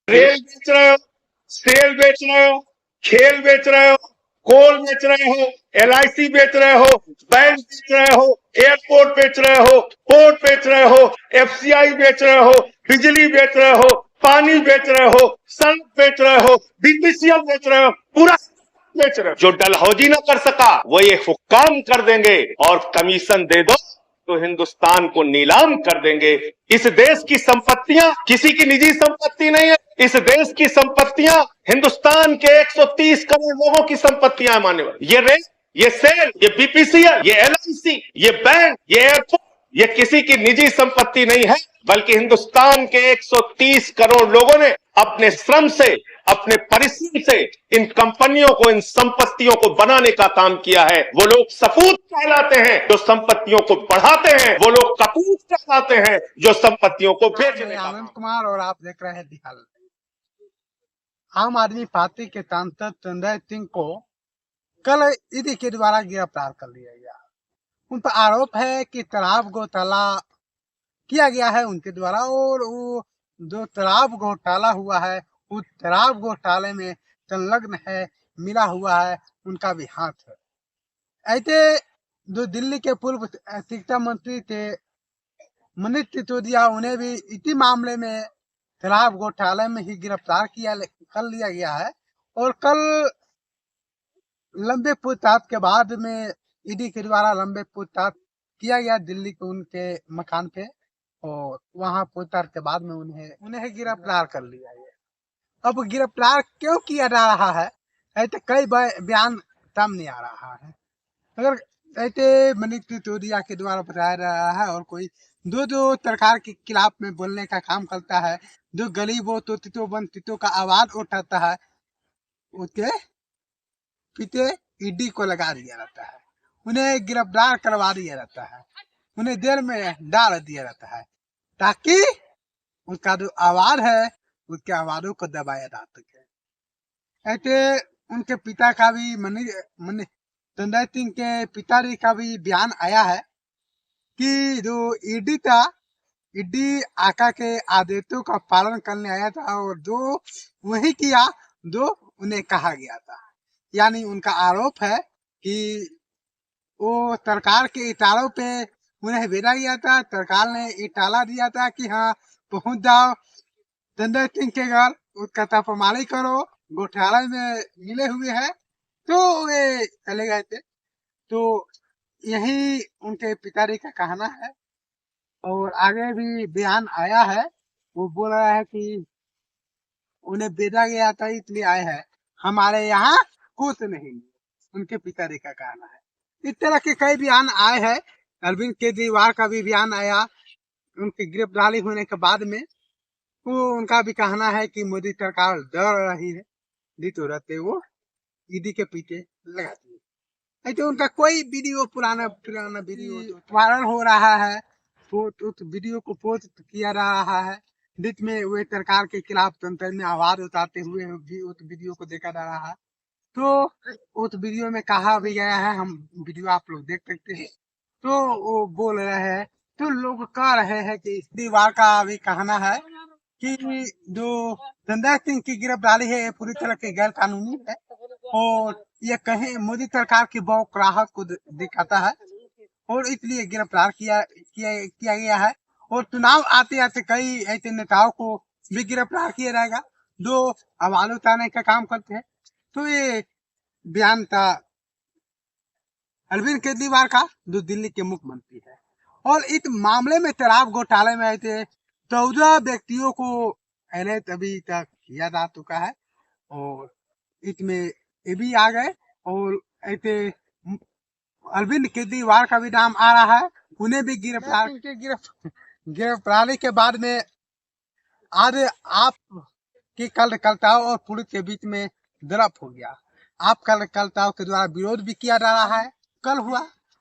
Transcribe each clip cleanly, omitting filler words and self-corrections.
Rail बेच रहे हो, सेल बेच रहे हो, खेल बेच रहे हो, कोल बेच रहे हो, एलआईसी बेच रहे हो, बैंक बेच रहे हो, एयरपोर्ट बेच रहे हो, पोर्ट बेच रहे हो, एफसीआई बेच रहे हो, बिजली बेच रहे हो, पानी बेच रहे हो, सड़क बेच रहे हो, बीपीसीएल बेच रहे हो, पूरा बेच रहे हो। जो डलहौजी ना कर सका वो ये हुक्काम कर देंगे और कमीशन दे दो तो हिंदुस्तान को नीलाम कर देंगे। इस देश की संपत्तियां किसी की निजी संपत्ति नहीं है। इस देश की संपत्तियां हिंदुस्तान के 130 करोड़ लोगों की संपत्तियां मान्यवर। ये रेल, ये सेल, ये बीपीसीएल, ये एलआईसी, ये बैंक, ये एयरपोर्ट, ये किसी की निजी संपत्ति नहीं है, बल्कि हिंदुस्तान के 130 करोड़ लोगों ने अपने श्रम से, अपने परिश्रम से इन कंपनियों को, इन संपत्तियों को बनाने का काम किया है। वो लोग सपूत कहलाते हैं जो संपत्तियों को बढ़ाते हैं, वो लोग कपूत कहलाते हैं जो संपत्तियों को बेचने का। आनंद कुमार और आप देख रहे हैं दिहाल। आम आदमी पार्टी के सांसद संजय सिंह को कल ईडी के द्वारा गिरफ्तार कर लिया गया। उन पर आरोप है कि शराब घोटाला किया गया है उनके द्वारा, और वो जो शराब घोटाला हुआ है उस शराब घोटाले में संलग्न है, मिला हुआ है, उनका भी हाथ है। ऐसे जो दिल्ली के पूर्व शिक्षा मंत्री थे मनीष सिसोदिया, उन्हें भी इसी मामले में शराब घोटाले में ही गिरफ्तार कर लिया गया है। और कल लंबे पूछताछ के बाद में ईडी के द्वारा लंबे पूछताछ किया गया दिल्ली के उनके मकान पे, और वहां पूछताछ के बाद में उन्हें गिरफ्तार कर लिया गया। अब गिरफ्तार क्यों किया जा रहा है, ऐसे कई बयान सामने आ रहा है। अगर ऐसे मनीष सिसोदिया के द्वारा बताया जा रहा है, और कोई जो सरकार के खिलाफ में बोलने का काम करता है, जो गरीबों तो वंचितों का आवाज उठाता है, उसके पीछे ईडी को लगा दिया जाता है, उन्हें गिरफ्तार करवा दिया जाता है, उन्हें जेल में डाल दिया जाता है, ताकि उसका जो आवाज है उसके आवाजों को दबाया जा सके। ऐसे उनके पिता का भी संजय सिंह के पिताजी का भी बयान आया है कि जो ईडी था, ईडी आका के आदेशों का पालन करने आया था, और जो वही किया जो उन्हें कहा गया था। यानी उनका आरोप है कि वो सरकार के इशारों पे उन्हें भेजा गया था, सरकार ने इशारा दिया था कि हाँ पहुंच जाओ संजय सिंह के घर, उसका छापामारी करो, घोटाले में मिले हुए हैं, तो वे चले गए थे। तो यही उनके पिताजी का कहना है। और आगे भी बयान आया है, वो बोल रहा है कि उन्हें भेजा गया था इसलिए आए हैं, हमारे यहाँ कुछ नहीं। उनके पिताजी का कहना है। इस तरह के कई बयान आए हैं। अरविंद केजरीवाल का भी बयान आया उनकी गिरफ्तारी होने के बाद में। वो उनका भी कहना है कि मोदी सरकार डर रही है, तो रहते वो ईडी के पीछे लगाती है। ऐसे उनका कोई वीडियो पुराना पुराना वीडियो वायरल हो रहा है, तो उस वीडियो को पोस्ट किया जा रहा है, जिसमें वे सरकार के खिलाफ तंत्र में आवाज उठाते हुए भी उस वीडियो को देखा जा रहा है। तो उस वीडियो में कहा भी गया है, हम वीडियो आप लोग देख सकते हैं। तो वो बोल रहे हैं, तो लोग कह रहे हैं कि दीवार का भी कहना है कि जो संजय सिंह की गिरफ्तारी है ये पूरी तरह की गैर कानूनी है, और ये कहीं मोदी सरकार की बौखलाहट को दिखाता है, और इसलिए गिरफ्तार किया गया है। और चुनाव आते आते कई ऐसे नेताओं को भी गिरफ्तार किया जाएगा जो आवाज उठाने का काम करते हैं। तो ये बयान था अरविंद केजरीवाल का, जो दिल्ली के मुख्यमंत्री है। और इस मामले में शराब घोटाले में ऐसे 14 व्यक्तियों को अरेस्ट अभी तक किया जा चुका है, और इसमें ये भी आ गए। और ऐसे अरविंद केजरीवाल का भी नाम आ रहा है, उन्हें भी गिरफ्तारी के बाद में आज आप की कार्यकर्ताओं और पुलिस के बीच में झड़प हो गया। आप कार्यकर्ताओं के द्वारा विरोध भी किया जा रहा है।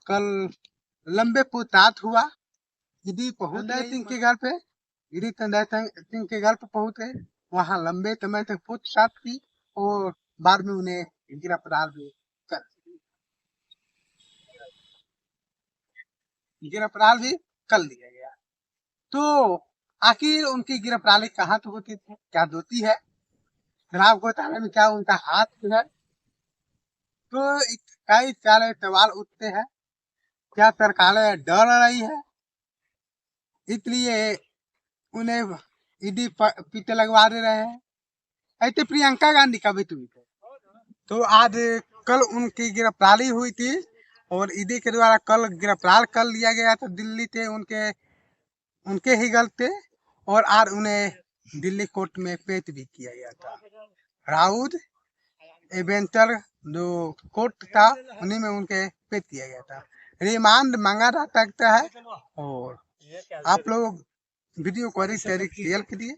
कल लंबे पूछताछ हुआ, ईडी संजय सिंह के घर पे, ईडी संजय सिंह के घर पे पहुंचे, वहां लंबे समय तक पूछताछ की, और बाद में उन्हें गिरफ्तार भी कर लिया गया। तो आखिर उनकी गिरफ्तारी कहाँ तो होती थी, क्या होती है, शराब घोटाले में क्या उनका हाथ है? तो कई सारे सवाल उठते हैं। क्या सरकारें डर रही है, इसलिए उन्हें ईडी पीछे लगवा दे रहे हैं? ऐसे प्रियंका गांधी का भी ट्वीट है। तो आज कल उनकी गिरफ्तारी हुई थी और ईडी के द्वारा कल गिरफ्तार कर लिया गया था दिल्ली से, उनके उनके ही घर पे, और आज उन्हें दिल्ली कोर्ट में पेश भी किया गया था। राउत एवेंचर जो कोर्ट था उन्हीं में उनके पेश किया गया था। रिमांड मांगा जा सकता है। और आप लोग वीडियो को शेयर कीजिए।